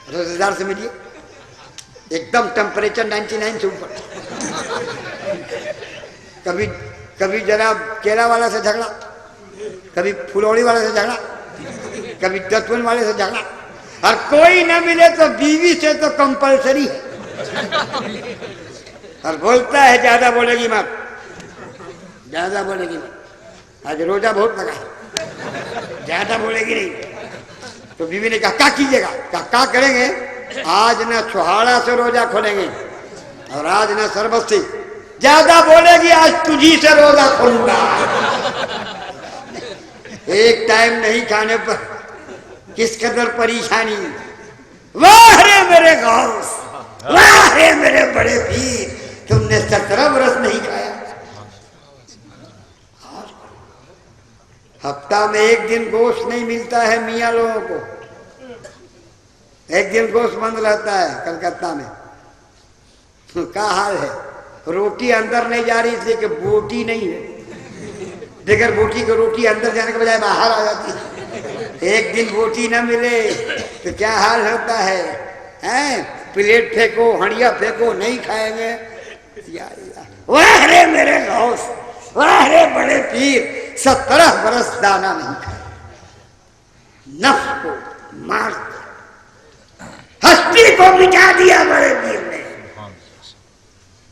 रोजेदार से मिलिए, एकदम टेम्परेचर 99 से ऊपर। कभी कभी जनाब केला वाला से झगड़ा, कभी फुलौड़ी वाले से झगड़ा, कभी दतवन वाले से झगड़ा, और कोई ना मिले तो बीवी से तो कंपलसरी है। और बोलता है ज्यादा बोलेगी मत, ज्यादा बोलेगी मत। आज रोजा बहुत लगा है, ज्यादा बोलेगी नहीं। तो बीवी ने कहा क्या कीजिएगा? क्या करेंगे? आज ना छुहाड़ा से रोजा खोलेंगे और आज ना शरबत से। ज्यादा बोलेगी आज तुझी से रोजा खोलूंगा। एक टाइम नहीं खाने पर किस कदर परेशानी। वाह रे मेरे गौस, वाह रे मेरे बड़े पीर, तुमने 17 बरस नहीं खाया। हफ्ता में एक दिन गोश्त नहीं मिलता है मियाँ लोगों को, एक दिन गोश्त बंद रहता है कलकत्ता में। क्या हाल है? रोटी अंदर नहीं जा रही इसलिए कि बोटी नहीं है। बगैर बोटी की रोटी अंदर जाने के बजाय बाहर आ जाती है। एक दिन बोटी ना मिले तो क्या हाल होता है, हैं? प्लेट फेंको, हंडिया फेंको, नहीं खाएंगे। वाह रे मेरे गौस, वाह रे बड़े पीर, 17 बरस दाना नहीं खाया, नफ्स को मार दिया, हस्ती को मिटा दिया बड़े पीर ने।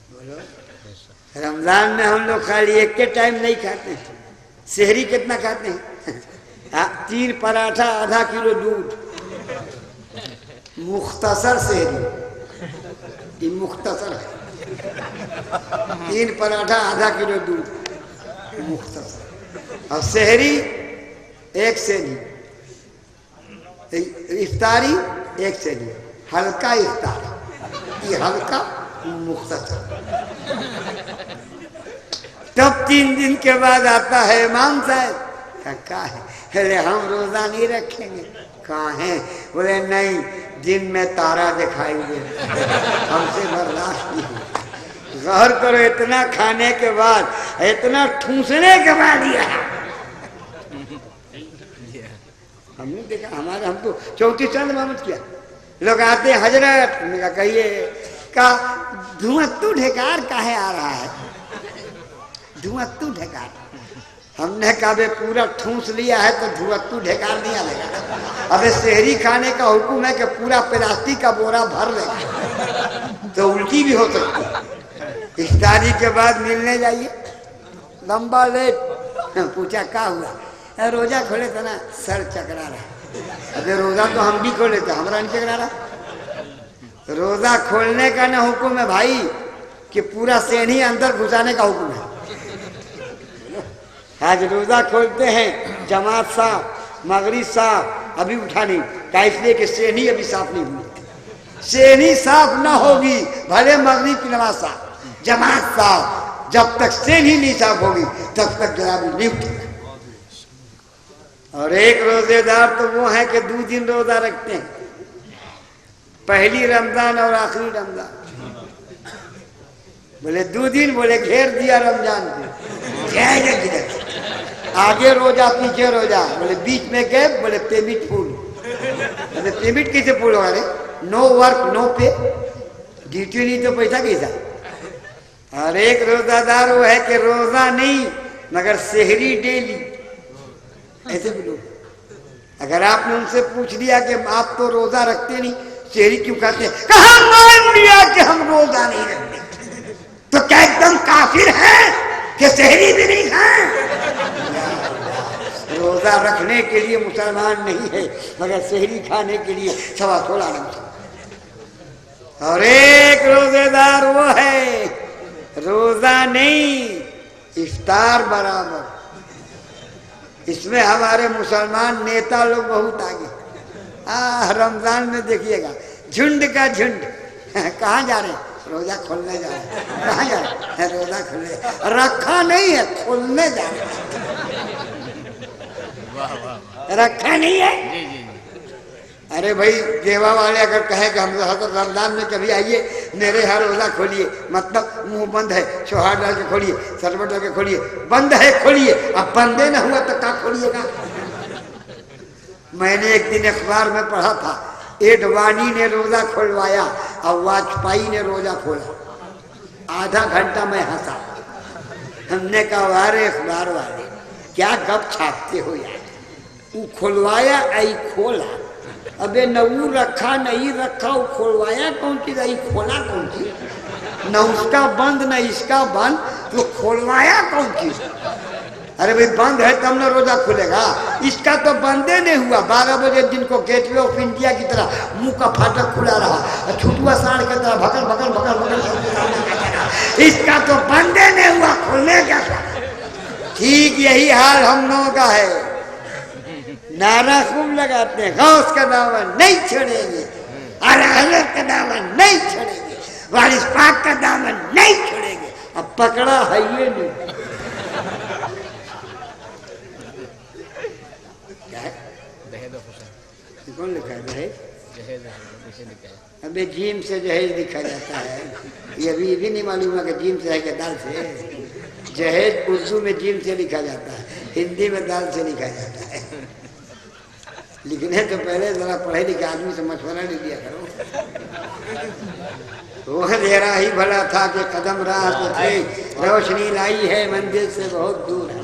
बोलो, रमजान में हम लोग खाली एक के टाइम नहीं खाते। सेहरी कितना खाते हैं? 3 पराठा, आधा किलो दूध, मुख्तसर सेहरी, ये मुख्तसर है। 3 पराठा, आधा किलो दूध, मुख्तसर। और सेहरी एक सेहरी, इफ्तारी एक सेहरी, हल्का इफ्तार, ये हल्का मुख्तसर। तब 3 दिन के बाद आता है इमाम साहब, क्या है? अरे हम रोजा नहीं रखेंगे। कहाँ है? बोले नहीं, दिन में तारा दिखाई दे, हमसे बर्दाश्त नहीं। गौर करो, इतना खाने के बाद, इतना ठूसने के बाद ही हमने देखा। हमारे हम तो 34 साल मोहम्मद किया। लोग आते हजरत, उनका कहिए का धुआं तू ढेकार काहे आ रहा है? धुआं तू ढेकार। हमने कहा बे पूरा ठूस लिया है तो धुआं तू ढेकार नहीं आएगा। अबे सेहरी खाने का हुक्म है कि पूरा प्लास्टिक का बोरा भर लेगा तो उल्टी भी हो सकती है। इफ्तारी के बाद मिलने जाइए, लंबा लेट, पूछा क्या हुआ? रोजा खोले था ना, सर चकरा रहा। अबे रोजा तो हम भी खोले थे, हमारा नहीं चकरा रहा। रोजा खोलने का ना हुक्म है भाई कि पूरा सेनी अंदर घुसाने का हुक्म है। आज रोजा खोलते हैं, जमात साहब, मगरिब साहब अभी उठा नहीं क्या? इसलिए कि सेनी अभी साफ नहीं हुई। सेनी साफ ना होगी भले मगरिब की नमाज साहब, जमात साहब, जब तक सेनी नहीं साफ होगी तब तक जनाब नहीं उठेगा। और एक रोजेदार तो वो है कि 2 दिन रोजा रखते हैं, पहली रमजान और आखिरी रमजान। बोले 2 दिन, बोले घेर दिया रमजान को, जाएगा किधर? आगे रोजा पीछे रोजा, बोले बीच में गैप, बोले पेमेंट फुल। बोले पेमेंट कैसे फुल होगा? रे नो वर्क नो पे, ड्यूटी नहीं तो पैसा कैसा? और एक रोजादार वो है कि रोजा नहीं मगर सेहरी डेली। ऐसे भी लोग, अगर आपने उनसे पूछ लिया कि आप तो रोजा रखते नहीं, सेहरी क्यों खाते हैं? कहा मान लिया कि हम रोजा नहीं रखते, तो क्या एकदम काफिर है कि सेहरी भी नहीं खाए? रोजा रखने के लिए मुसलमान नहीं है मगर सेहरी खाने के लिए 16.25 रमजान। और एक रोजेदार वो है रोजा नहीं इफ्तार बराबर। इसमें हमारे मुसलमान नेता लोग बहुत आगे। रमजान में देखिएगा झुंड का झुंड कहाँ जा रहे हैं? रोजा खोलने जा रहे हैं। कहाँ जा रहे हैं? रोजा खोलने, रखा नहीं है, खोलने जा रहे हैं। रखा नहीं है। अरे भाई देवा वाले अगर कहे कि हम रमजान में कभी आइए मेरे यहाँ रोजा खोलिए, मतलब मुंह बंद है, चौहार डाल के खोलिए, शरबत डाल के खोलिए, बंद है खोलिए। अब बंदे न हुआ तो क्या खोलिएगा? मैंने एक दिन अखबार में पढ़ा था, एडवाणी ने रोजा खुलवाया और वाजपेयी ने रोजा खोला। आधा घंटा मैं हंसा। हमने कहा अरे अखबार वाले क्या गप छापते हो यार, वो खुलवाया आई खोला। अबे न वो रखा नहीं रखा, वो खुलवाया कौन चीज, आई खोला कौन चीज, न उसका बंद न इसका बंद, तो खुलवाया कौन चीज। अरे भाई बंद है तब न रोजा खुलेगा, इसका तो बंदे नहीं हुआ। 12 बजे दिन को गेटवे ऑफ इंडिया की तरह मुंह का फाटक खुला रहा, छुटुआ साढ़ की तरह भगल भगल भगल भगल, इसका तो बंदे नहीं हुआ, खुलने का। ठीक यही हाल हम लोगों का है। नारा खूब लगाते हैं, गौस का दामन नहीं छोड़ेंगे, आला हज़रत का दामन नहीं छोड़ेंगे, वारिस पाक का दामन नहीं छोड़ेंगे। अब पकड़ा है ये नहीं। कौन लिखा है जहेज? अबे जीम से जहेज लिखा जाता है, ये भी नहीं मालूम है कि जीम से है कि दाल से। जहेज उर्दू में जीम से लिखा जाता है, हिंदी में दाल से लिखा जाता है। लिखने तो पहले जरा पढ़े लिखे आदमी से मशवरा ले लिया करो। वह अंधेरा ही भला था कि कदम राह पे थे, रोशनी लाई है मंदिर से बहुत दूर है।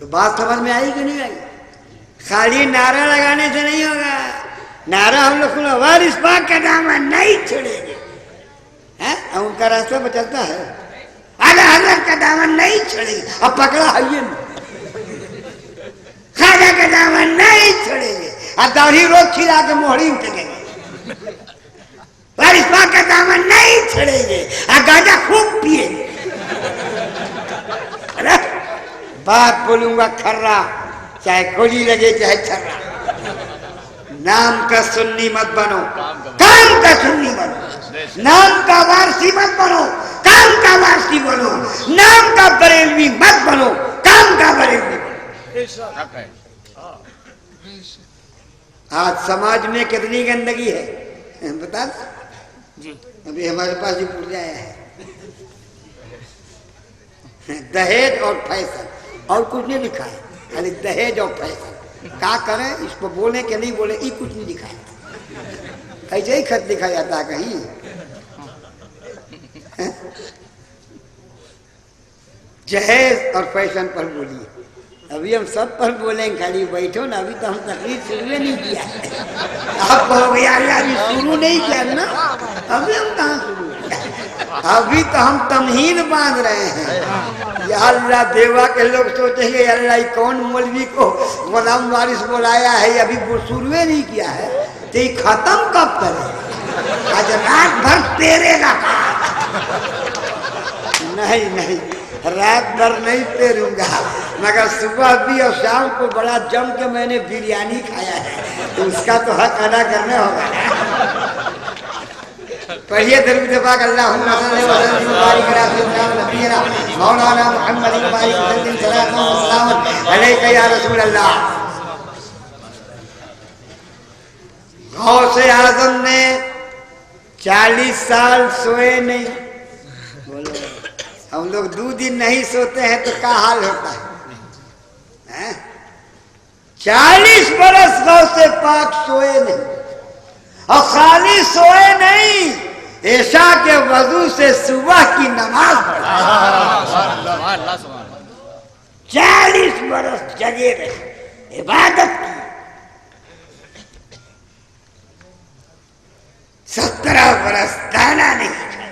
तो बात समझ में आई कि नहीं आई? खाली नारा लगाने से नहीं होगा। नारा हम लोग सुनो, वारिस पाक का दामन नहीं छोड़ेंगे, हैं? उनका रास्ता पर चलता है, आला हज़रत का दामन नहीं छोड़ेंगे। अब पकड़ा है ये, खाजा का दामन नहीं छोड़ेंगे, अब दाढ़ी रोज खिला के मोहरी उठेंगे। वारिस पाक का दामन नहीं छोड़ेंगे, अब गांजा खूब पिएंगे। बात बोलूंगा खर्रा, चाहे गोली लगे चाहे छर्रा। नाम का सुन्नी मत बनो, काम का सुन्नी बनो। नाम का वारसी मत बनो, काम का वारसी बनो। नाम का बरेलवी मत बनो, काम का बरेलवी बनो। आज समाज में कितनी गंदगी है बता जी। अभी हमारे पास ही पुर्जा है, दहेज और फैशन, और कुछ नहीं लिखा है, खाली दहेज और फैशन। क्या करें, इसको बोले कि नहीं बोले, ये कुछ नहीं लिखा है। ऐसे ही खत लिखा जाता है कहीं। जहेज और फैशन पर बोलिए। अभी हम सब पर बोलेंगे, खाली बैठो ना, अभी तो हम तकलीफ शुरू नहीं किया। आप कहोगे यार अभी शुरू नहीं किया ना, अभी हम कहाँ शुरू, अभी तो हम तमहीन बांध रहे हैं। या अल्लाह, देवा के लोग सोचेंगे अल्लाह कौन मौलवी को गुलाम वारिस बुलाया है, अभी वो शुरू नहीं किया है, तो ये खत्म कब करे? आज रात भर तेरेगा। नहीं नहीं, रात भर नहीं तेरूंगा, मगर सुबह भी और शाम को बड़ा जम के मैंने बिरयानी खाया है, तो उसका तो हक अदा करना होगा। पढ़िए दरूद पाक अल्लाहुम्मा सल्ली व सल्लिम व बारिक अला सय्यिदना नबीना मौलाना मुहम्मद व बारिक वसल्लिम सल्लल्लाहु अलैहि वसल्लम अलैका या रसूल अल्लाह। गौसे आजम ने 40 साल सोए नहीं। बोलो, हम लोग 2 दिन नहीं सोते हैं तो क्या हाल होता है? 40 बरस गौसे पाक सोए नहीं, और खाली सोए नहीं, ऐशा के वजू से सुबह की नमाज पढ़ा। 40 बरस जगे रहे, इबादत की। 17 बरस दाना नहीं खाया,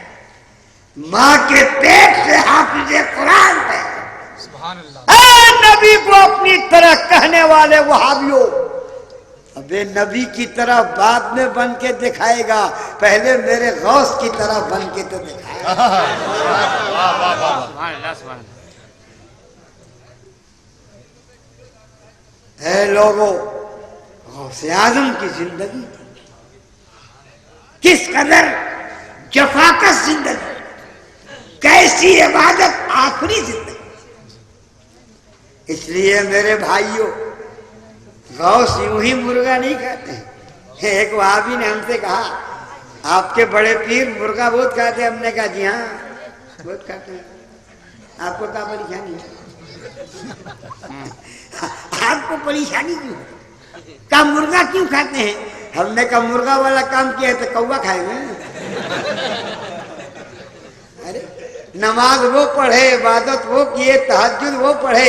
माँ के पेट से हाफिज़े कुरान पे। नबी को अपनी तरह कहने वाले वहाबियों, अबे नबी की तरह बाद में बन के दिखाएगा, पहले मेरे गौस की तरह बन के तो दिखाएगा। है लोगों, गौसे आजम की जिंदगी किस कदर जफाकस जिंदगी, कैसी इबादत, आखिरी जिंदगी। इसलिए मेरे भाइयों, गौस यूं ही मुर्गा नहीं खाते हैं। एक वहाबी ने हमसे कहा, आपके बड़े पीर मुर्गा बहुत खाते हैं। हमने कहा जी हाँ बहुत खाते हैं। आपको क्या परेशानी है? आपको परेशानी क्यों? का मुर्गा क्यों खाते हैं? हमने कहा मुर्गा वाला काम किया है तो कौवा खाएंगे। अरे नमाज वो पढ़े, इबादत वो किए, तहज्जुद वो पढ़े,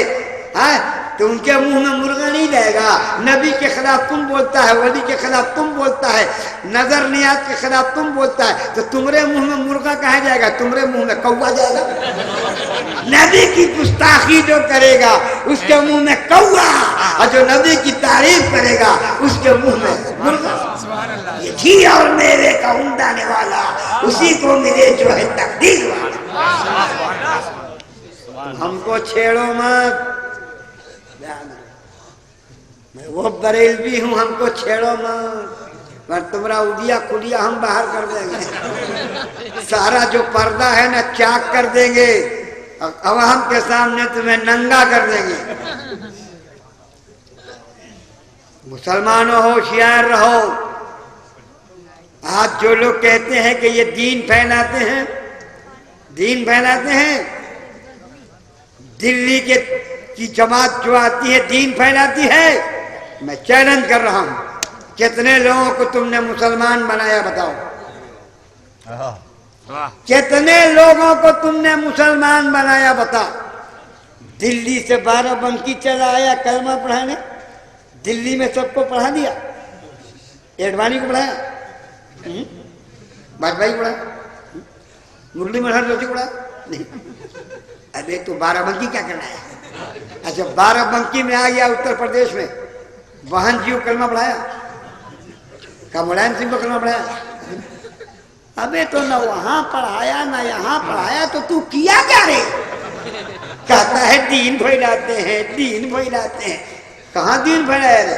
हाँ, तो उनके मुंह में मुर्गा नहीं जाएगा। नबी के खिलाफ तुम बोलता है, वली के खिलाफ तुम बोलता है, नजर नियात के खिलाफ तुम बोलता है, तो तुम्हारे मुंह में मुर्गा कहाँ जाएगा? तुम्हारे मुंह में कौवा जाएगा। नबी की गुस्ताखी जो करेगा उसके मुंह में कौवा, और जो नबी की तारीफ करेगा उसके मुंह में मुर्गा। ये घी और मेवे का उमदाने वाला उसी को मिले जो है तकदीर वाला। हमको छेड़ो मत, मैं वो बरेलवी हूँ, हमको छेड़ो मत, पर तुम्हारा उदिया खुलिया हम बाहर कर देंगे। सारा जो पर्दा है ना चाक कर देंगे, अवाम के सामने तुम्हें नंगा कर देंगे। मुसलमानों होशियार रहो। आज जो लोग कहते हैं कि ये दीन फैलाते हैं, दीन फैलाते हैं, दिल्ली के की जमात जो आती है दीन फैलाती है, मैं चैलेंज कर रहा हूं, कितने लोगों को तुमने मुसलमान बनाया बताओ? कितने लोगों को तुमने मुसलमान बनाया बता? दिल्ली से बाराबंकी चला आया कलमा पढ़ाने, दिल्ली में सबको पढ़ा दिया, एडवाणी को पढ़ाया, वाजपेयी को पढ़ाया, मुरली मनोहर जोशी को पढ़ाया नहीं। अरे तो बाराबंकी क्या करना है? अच्छा बाराबंकी में आ गया उत्तर प्रदेश में, वाहन जी को कलमा पढ़ाया, का मुलायम सिंह को कलमा पढ़ाया? अबे तो ना वहां पढ़ाया ना यहाँ पढ़ाया, तो तू किया क्या रे? कहता है दीन फैलाते हैं, दीन फैलाते हैं। कहाँ दीन फैलाया रे?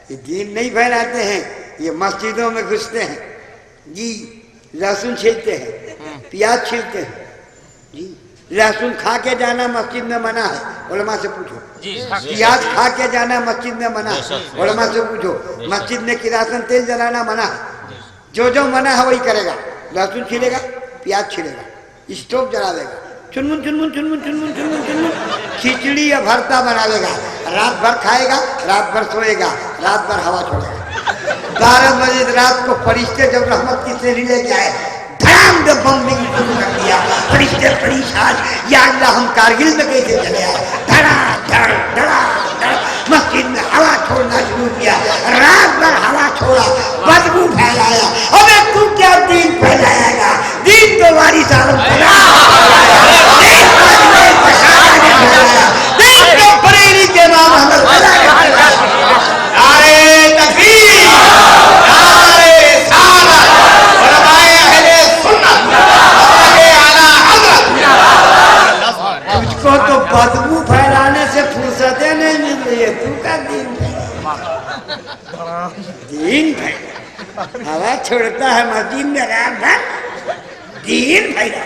ये दीन नहीं फैलाते हैं, ये मस्जिदों में घुसते हैं जी, लहसुन छीलते हैं, प्याज छीलते हैं जी। लहसुन खा के जाना मस्जिद में मना है, उलमा से पूछो। प्याज खा के जाना मस्जिद में मना है, उलमा से पूछो। मस्जिद में किरासन तेल जलाना मना है, जो जो मना है वही करेगा। लहसुन छीलेगा, प्याज छीलेगा, स्टोव जला देगा, चुनमुन चुनमुन चुनमुन चुनमुन चुनमुन चुनमुन खिचड़ी या भरता बना देगा, रात भर खाएगा, रात भर सोएगा, रात भर हवा छोड़ेगा। 12 बजे रात को फरिश्ते जब रहमत की सेरी लेके आए, धड़ाम से बम्बिंग शुरू कर दिया। फरिश्ते परेशान, या अल्लाह हम कारगिल में कैसे चले आए? धड़ा धड़ धड़ा धड़ मस्जिद में हवा छोड़ना शुरू किया, रात भर हवा छोड़ा, बदबू फैलाया। अबे तू क्या दीन फैलाएगा? दीन तो वारिस आलम फैलाया, दीन तो बरेली के इमाम अहमद फैलाया। नारे तकबीर, नारे सलात, उलमाए अहले सुन्नत, आगे आला हज़रत। तुझको तो बदबू फैलाने से फुर्सतें नहीं मिल रही है, तू का दीन दीन फैला, हवा छोड़ता है मस्जिद में रात भर, दीन फैला।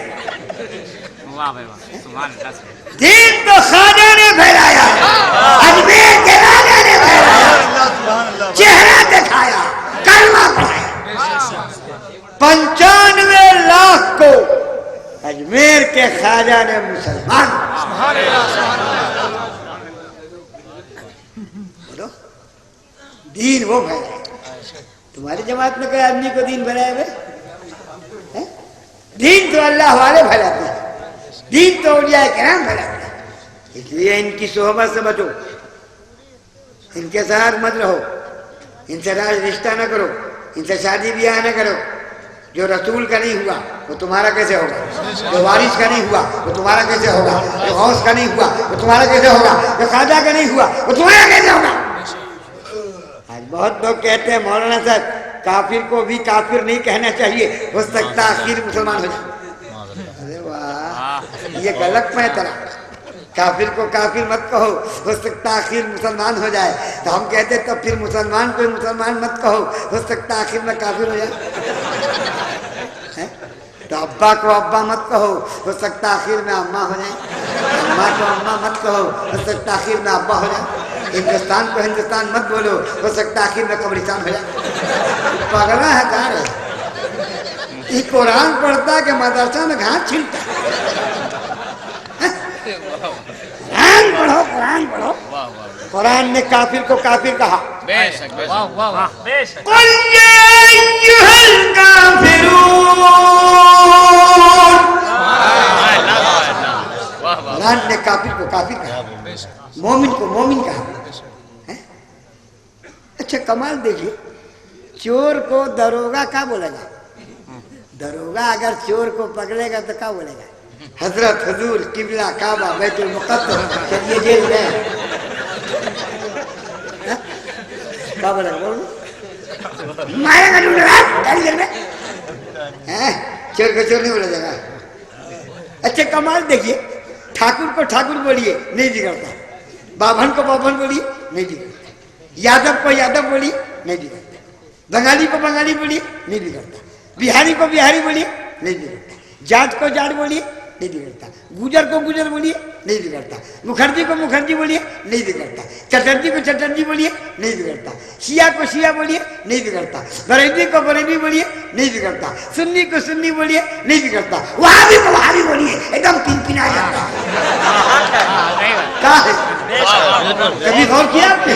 दीन तो खाजा ने फैलाया, अजमेर के राजा ने फैलाया, चेहरा दिखाया, कलमा पढ़ाया। 95 लाख को अजमेर के खाजा ने मुसलमान। बोलो दीन वो फैलाया। तुम्हारी जमात में कोई आदमी को दीन फैलाया भाई? दीन तो अल्लाह वाले फैलाते हैं, दीन तो औलिया किराम फैलाते हैं। इसलिए इनकी सोहबत से बचो, इनके साथ मत रहो, इनसे राज रिश्ता न करो, इनसे शादी ब्याह न करो। जो रसूल का नहीं हुआ वो तुम्हारा कैसे होगा? जो वारिस का नहीं हुआ वो तुम्हारा कैसे होगा? जो गौस का नहीं हुआ वो तुम्हारा कैसे होगा? जो खाजा का नहीं हुआ वो तुम्हारा कैसे होगा? आज बहुत लोग कहते हैं मौलाना साहब काफिर को भी काफिर नहीं कहना चाहिए, हो सकता आखिर मुसलमान हो जाए। अरे वाह, ये गलत पैतरा। काफिर को काफिर मत कहो, हो सकता आखिर मुसलमान हो जाए। तो हम कहते तो फिर मुसलमान को मुसलमान मत कहो, हो सकता आखिर में काफिर हो जाए। तो अब्बा को अब्बा मत कहो, हो सकता आखिर में अम्मा हो जाए। अम्मा को अम्मा मत कहो, हो सकता आखिर में अब्बा हो जाए। हिंदुस्तान को हिंदुस्तान मत बोलो, हो सकता आखिर में कब्रिस्तान हो जाए। पगला है कार है, ये कुरान पढ़ता है कि मदरसा में घास छीलता है। कुरान पढ़ो। कुरान ने काफिर को काफिर कहा। कुरान ने काफिर को काफिर कहा, मोमिन को मोमिन कहा। अच्छा कमाल देखिए, चोर को दरोगा क्या बोलेगा? दरोगा अगर चोर को पकड़ेगा तो क्या बोलेगा? हजरत, हुजूर, किबला, काबा, बैतुल मुक़द्दस, चलिए जेल में। क्या बोलेगा? बोलो मारेगा जेल में। चोर को चोर नहीं बोला जाएगा। अच्छा कमाल देखिए, ठाकुर को ठाकुर बोलिए नहीं बिगड़ता, बाभन को बाभन बोलिए नहीं बिगड़ता, यादव को यादव बोलिए नहीं बिगड़ता, बंगाली को बंगाली बोलिए नहीं बिगड़ता, बिहारी को बिहारी बोलिए नहीं बिगड़ता, जाट को जाट बोलिए नहीं बिगड़ता, गुजर को गुजर बोलिए नहीं बिगड़ता, मुखर्जी को मुखर्जी बोलिए नहीं बिगड़ता, चटर्जी को चटर्जी बोलिए नहीं बिगड़ता, शिया को शिया बोलिए नहीं बिगड़ता, बरेली को बरेली बोलिए नहीं बिगड़ता, सुन्नी को सुन्नी बोलिए नहीं बिगड़ता, वहाबी को वहाबी बोलिए एकदम पिनपिना जाता है। क्या है? कभी गौर किया आपने?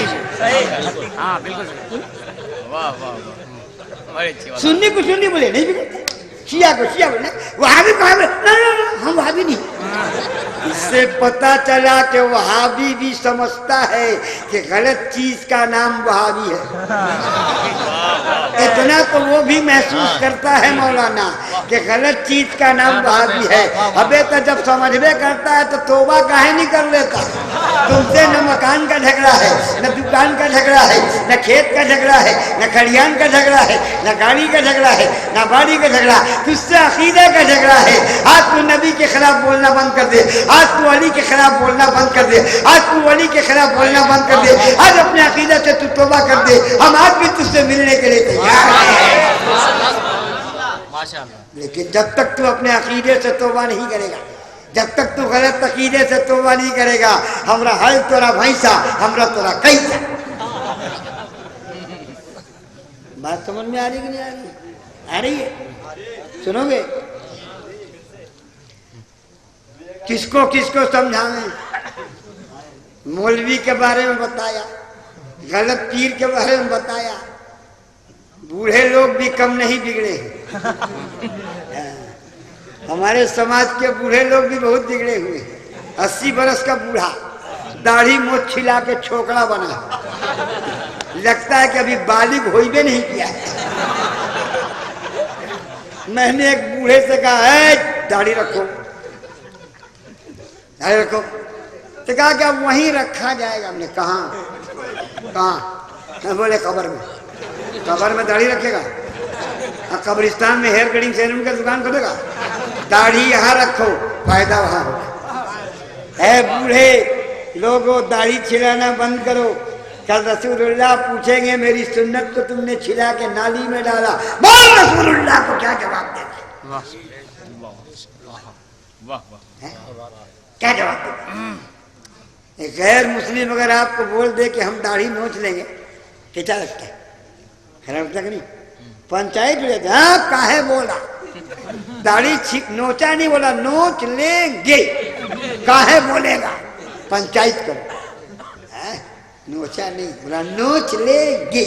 हाँ बिल्कुल। सुन्नी को सुन्नी बोले नहीं बिगड़ता, शिया को शिया बोले, वहाबी को वहाबी, हम वहाबी नहीं। इससे पता चला कि वहाबी भी समझता है कि गलत चीज का नाम वहाबी है। इतना तो वो भी महसूस करता है मौलाना कि गलत चीज का नाम वहाबी है। अबे तो जब समझ में करता है तो तौबा काहे नहीं कर लेता? तुमसे न मकान का झगड़ा है, न दुकान का झगड़ा है, न खेत का झगड़ा है, न खलियान का झगड़ा है, न गाड़ी का झगड़ा है, न बाड़ी का झगड़ा, तुझसे अकीदे का झगड़ा है। आज तू नबी के खिलाफ बोलना बंद कर दे, आज तू अली के खिलाफ बोलना बंद कर दे, आज तू वली के खिलाफ बोलना बंद कर दे, आज अपने अकीदे से तू तौबा कर दे। हम आज भी तुझसे मिलने के लिए तैयार हैं। लेकिन जब तक तू अपने अकीदे से तौबा नहीं करेगा, जब तक तू गलत अकीदे से तौबा नहीं करेगा, हमरा हल तोरा भैंसा, हमरा तोरा कैसा। बात समझ में आ रही कि नहीं आ रही? आ रही है? सुनोगे? किसको किसको समझाएं? मौलवी के बारे में बताया, गलत पीर के बारे में बताया, बूढ़े लोग भी कम नहीं बिगड़े। हमारे समाज के बूढ़े लोग भी बहुत बिगड़े हुए। 80 बरस का बूढ़ा, दाढ़ी मोछ छिला के छोकरा बना, लगता है कि अभी बालिग हो भी नहीं किया। मैंने एक बूढ़े से कहा है दाढ़ी रखो, दाढ़ी रखो, तो कहा कि अब वहीं रखा जाएगा। हमने कहाँ कहाँ? बोले कब्र में। कब्र में दाढ़ी रखेगा? कब्रिस्तान में हेयर कटिंग सैलून का दुकान खोलेगा? दाढ़ी यहाँ रखो, फायदा वहां होगा। है बूढ़े लोगों, दाढ़ी छिलाना बंद करो। कल रसूलुल्लाह पूछेंगे मेरी सुन्नत को तुमने छिला के नाली में डाला, बोल रसूलुल्लाह को क्या जवाब देगा? क्या जवाब देगा? एक गैर मुस्लिम अगर आपको बोल दे कि हम दाढ़ी नोच लेंगे, क्या लगता है? खराब लगता नहीं? पंचायत ले जाए, हाँ काहे बोला? दाढ़ी नोचा नहीं बोला, नोच लेंगे। काहे बोलेगा? पंचायत करो। नोचा नहीं बोला, नोच लेंगे।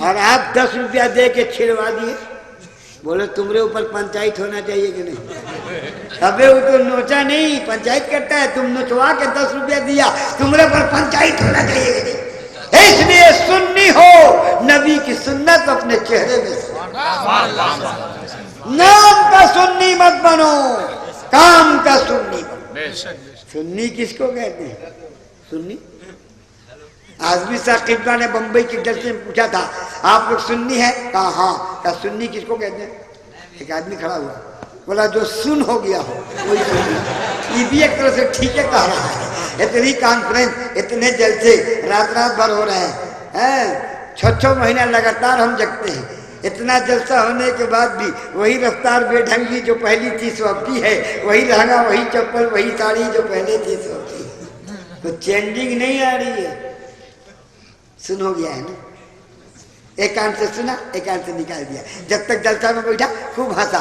और आप 10 रुपया दे के छिड़वा दिए, बोले तुम्हारे ऊपर पंचायत होना चाहिए कि नहीं? अबे वो तो नोचा नहीं, पंचायत करता है। तुम नोचवा के 10 रुपया दिया, तुम्हारे ऊपर पंचायत होना चाहिए कि नहीं? इसलिए सुन्नी हो, नबी की सुन्नत अपने चेहरे में। नाम का सुन्नी मत बनो, काम का सुन्नी बनो। सुन्नी किसको कहते हैं? सुन्नी आजमी साकिबा ने बंबई के जलसे में पूछा था, आप लोग सुन्नी है? कहा हाँ। कहा सुन्नी किसको कहते हैं? एक आदमी खड़ा हुआ, बोला जो सुन हो गया हो वही सुन्नी। ये भी एक तरह से ठीक है कह रहा है। इतनी कॉन्फ्रेंस, इतने जलसे रात रात भर हो रहे हैं, 6 महीना लगातार हम जगते हैं। इतना जलसा होने के बाद भी वही रफ्तार बेढंगी जो पहली थी सो अब भी है, वही लहंगा, वही चप्पल, वही साड़ी जो पहले थी सो अब भी। तो चेंजिंग नहीं आ रही है। सुन हो गया है ना? एक कान से सुना, एक कान से निकाल दिया। जब तक जलसा में बैठा खूब हंसा,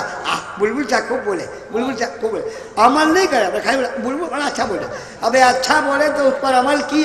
बुलबुल चा खूब बोले, बुलबुल चा खूब बोले, अमल नहीं करे, खाली बुलबुल बड़ा अच्छा बोले। अबे अच्छा बोले तो उस पर अमल किया।